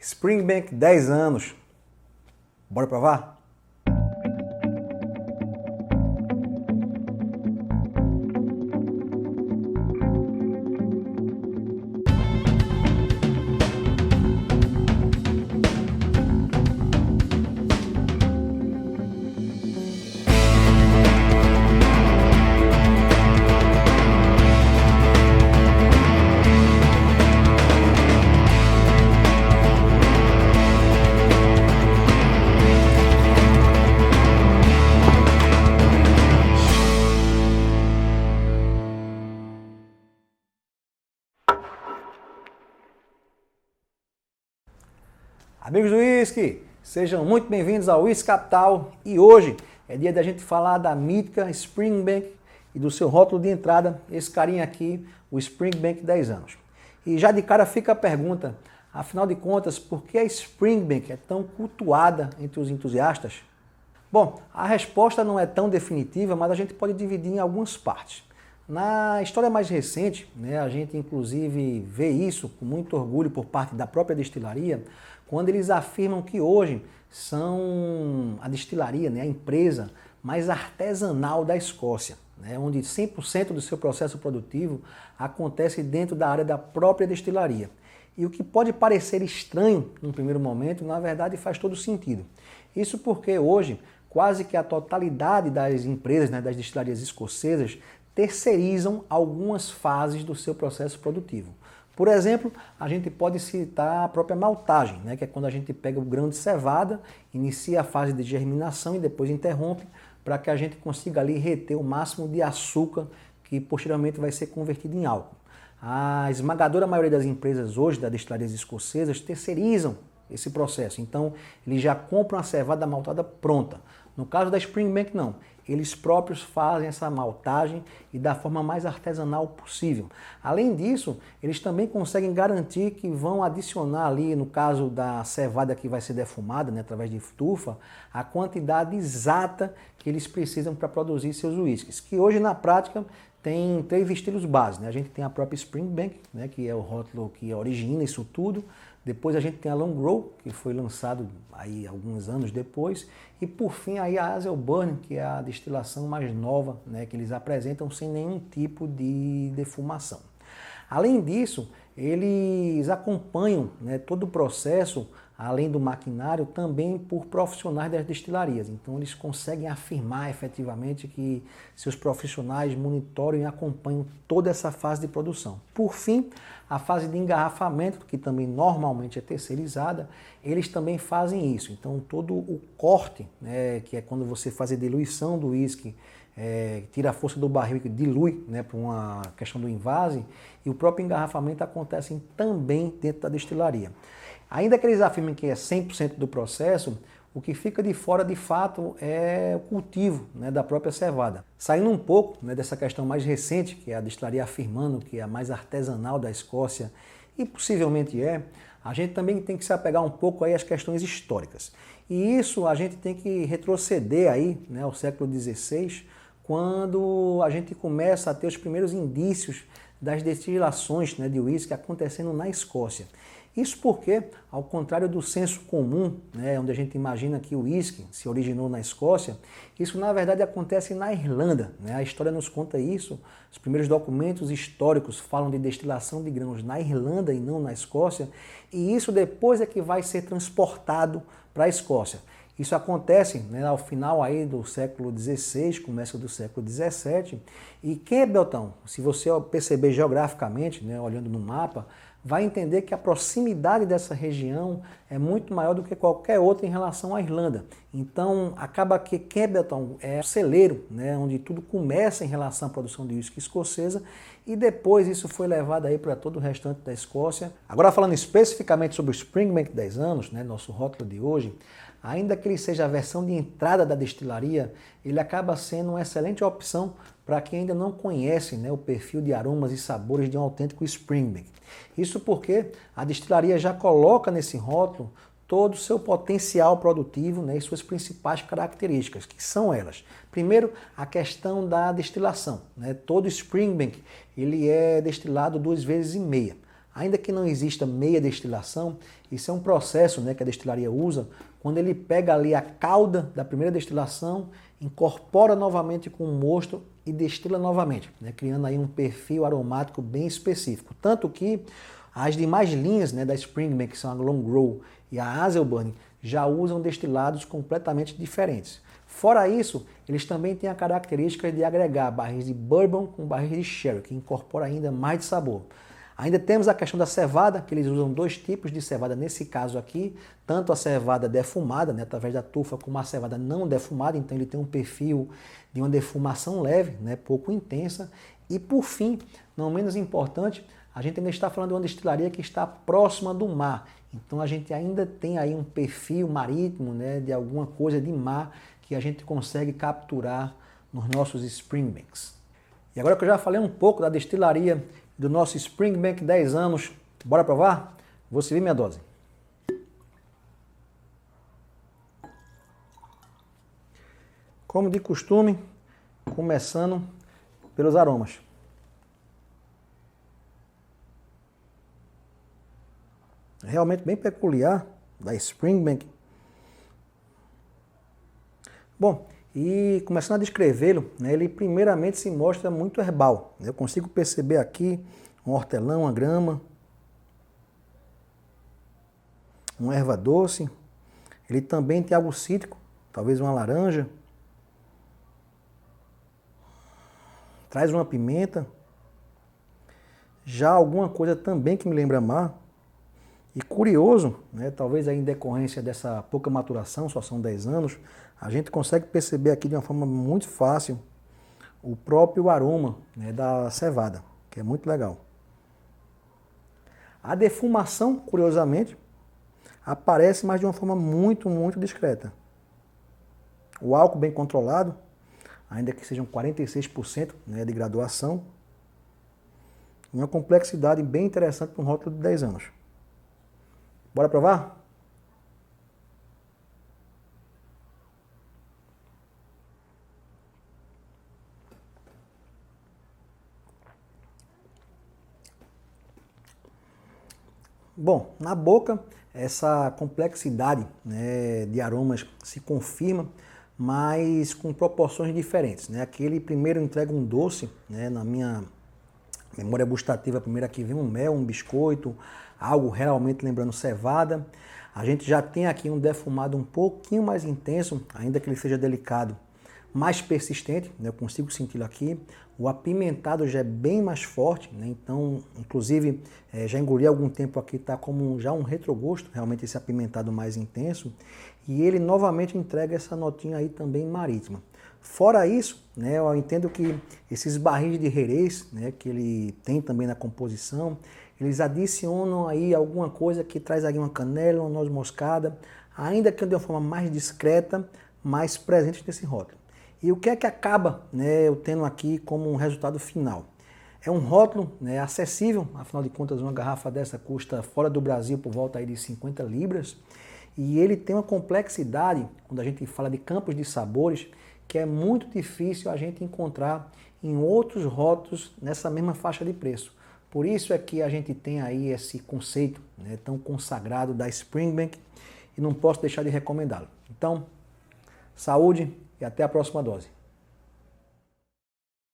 Springbank 10 anos. Bora provar? Amigos do Whisky, sejam muito bem-vindos ao Whisky Capital e hoje é dia da gente falar da mítica Springbank e do seu rótulo de entrada, esse carinha aqui, o Springbank 10 anos. E já de cara fica a pergunta, afinal de contas, por que a Springbank é tão cultuada entre os entusiastas? Bom, a resposta não é tão definitiva, mas a gente pode dividir em algumas partes. Na história mais recente, a gente inclusive vê isso com muito orgulho por parte da própria destilaria, quando eles afirmam que hoje são a destilaria, a empresa mais artesanal da Escócia, onde 100% do seu processo produtivo acontece dentro da área da própria destilaria. E o que pode parecer estranho num primeiro momento, na verdade faz todo sentido. Isso porque hoje quase que a totalidade das empresas, das destilarias escocesas, terceirizam algumas fases do seu processo produtivo. Por exemplo, a gente pode citar a própria maltagem, que é quando a gente pega o grão de cevada, inicia a fase de germinação e depois interrompe para que a gente consiga ali reter o máximo de açúcar que posteriormente vai ser convertido em álcool. A esmagadora maioria das empresas hoje, das destilarias escocesas, terceirizam esse processo. Então, eles já compram a cevada maltada pronta. No caso da Springbank, não. Eles próprios fazem essa maltagem e da forma mais artesanal possível. Além disso, eles também conseguem garantir que vão adicionar ali, no caso da cevada que vai ser defumada, através de tufa, a quantidade exata que eles precisam para produzir seus whiskies, que hoje na prática tem 3 estilos básicos. A gente tem a própria Springbank, que é o rótulo que origina isso tudo. Depois a gente tem a Long Row, que foi lançado aí alguns anos depois. E por fim aí a Hazelburn, que é a destilação mais nova, que eles apresentam sem nenhum tipo de defumação. Além disso, eles acompanham todo o processo, além do maquinário, também por profissionais das destilarias. Então eles conseguem afirmar efetivamente que seus profissionais monitoram e acompanham toda essa fase de produção. Por fim, a fase de engarrafamento, que também normalmente é terceirizada, eles também fazem isso. Então todo o corte, que é quando você faz a diluição do uísque, tira a força do barril e dilui para uma questão do invase, e o próprio engarrafamento acontece também dentro da destilaria. Ainda que eles afirmem que é 100% do processo, o que fica de fora de fato é o cultivo da própria cevada. Saindo um pouco dessa questão mais recente, que é a destilaria afirmando que é a mais artesanal da Escócia, e possivelmente a gente também tem que se apegar um pouco aí às questões históricas. E isso a gente tem que retroceder aí, ao século XVI, quando a gente começa a ter os primeiros indícios das destilações de uísque acontecendo na Escócia. Isso porque, ao contrário do senso comum, onde a gente imagina que o uísque se originou na Escócia, isso na verdade acontece na Irlanda. A história nos conta isso, os primeiros documentos históricos falam de destilação de grãos na Irlanda e não na Escócia, e isso depois é que vai ser transportado para a Escócia. Isso acontece ao final aí do século XVI, começo do século XVII, e Campbelltown, se você perceber geograficamente, olhando no mapa, vai entender que a proximidade dessa região é muito maior do que qualquer outra em relação à Irlanda. Então, acaba que Campbelltown é o celeiro, onde tudo começa em relação à produção de uísque escocesa, e depois isso foi levado aí para todo o restante da Escócia. Agora, falando especificamente sobre o Springbank 10 anos, nosso rótulo de hoje, ainda que ele seja a versão de entrada da destilaria, ele acaba sendo uma excelente opção para quem ainda não conhece o perfil de aromas e sabores de um autêntico Springbank. Isso porque a destilaria já coloca nesse rótulo todo o seu potencial produtivo e suas principais características, que são elas. Primeiro, a questão da destilação. Todo Springbank ele é destilado 2,5 vezes. Ainda que não exista meia destilação, isso é um processo, né, que a destilaria usa, quando ele pega ali a cauda da primeira destilação, incorpora novamente com o mosto e destila novamente, né, criando aí um perfil aromático bem específico. Tanto que as demais linhas, né, da Springbank, que são a Long Grow e a Hazelburn, já usam destilados completamente diferentes. Fora isso, eles também têm a característica de agregar barris de bourbon com barris de sherry, que incorpora ainda mais de sabor. Ainda temos a questão da cevada, que eles usam dois tipos de cevada nesse caso aqui, tanto a cevada defumada, né, através da tufa, como a cevada não defumada, então ele tem um perfil de uma defumação leve, né, pouco intensa. E por fim, não menos importante, a gente ainda está falando de uma destilaria que está próxima do mar, então a gente ainda tem aí um perfil marítimo, né, de alguma coisa de mar que a gente consegue capturar nos nossos Springbanks. E agora que eu já falei um pouco da destilaria do nosso Springbank 10 anos, bora provar? Vou servir minha dose. Como de costume, começando pelos aromas. Realmente bem peculiar da Springbank. Bom, e começando a descrevê-lo, né, ele primeiramente se mostra muito herbal. Eu consigo perceber aqui um hortelã, uma grama, uma erva doce. Ele também tem algo cítrico, talvez uma laranja. Traz uma pimenta. Já alguma coisa também que me lembra mar. E curioso, né, talvez aí em decorrência dessa pouca maturação, só são 10 anos, a gente consegue perceber aqui de uma forma muito fácil o próprio aroma, né, da cevada, que é muito legal. A defumação, curiosamente, aparece, mas de uma forma muito, muito discreta. O álcool bem controlado, ainda que sejam 46%, né, de graduação, uma complexidade bem interessante para um rótulo de 10 anos. Bora provar? Bom, na boca, essa complexidade, né, de aromas se confirma, mas com proporções diferentes, né? Aquele primeiro entrega um doce, né, na minha memória gustativa, primeiro aqui vem um mel, um biscoito, algo realmente lembrando cevada. A gente já tem aqui um defumado um pouquinho mais intenso, ainda que ele seja delicado, mais persistente, né? Eu consigo senti-lo aqui. O apimentado já é bem mais forte, né? Então, inclusive, já engoli há algum tempo aqui, está como já um retrogosto, realmente esse apimentado mais intenso. E ele novamente entrega essa notinha aí também marítima. Fora isso, né, eu entendo que esses barris de Jerez, né, que ele tem também na composição, eles adicionam aí alguma coisa que traz aí uma canela, uma noz moscada, ainda que de uma forma mais discreta, mais presente nesse rótulo. E o que é que acaba, né, eu tendo aqui como um resultado final? É um rótulo, né, acessível, afinal de contas uma garrafa dessa custa fora do Brasil por volta aí de 50 libras, e ele tem uma complexidade, quando a gente fala de campos de sabores, que é muito difícil a gente encontrar em outros rótulos nessa mesma faixa de preço. Por isso é que a gente tem aí esse conceito, né, tão consagrado da Springbank e não posso deixar de recomendá-lo. Então, saúde e até a próxima dose.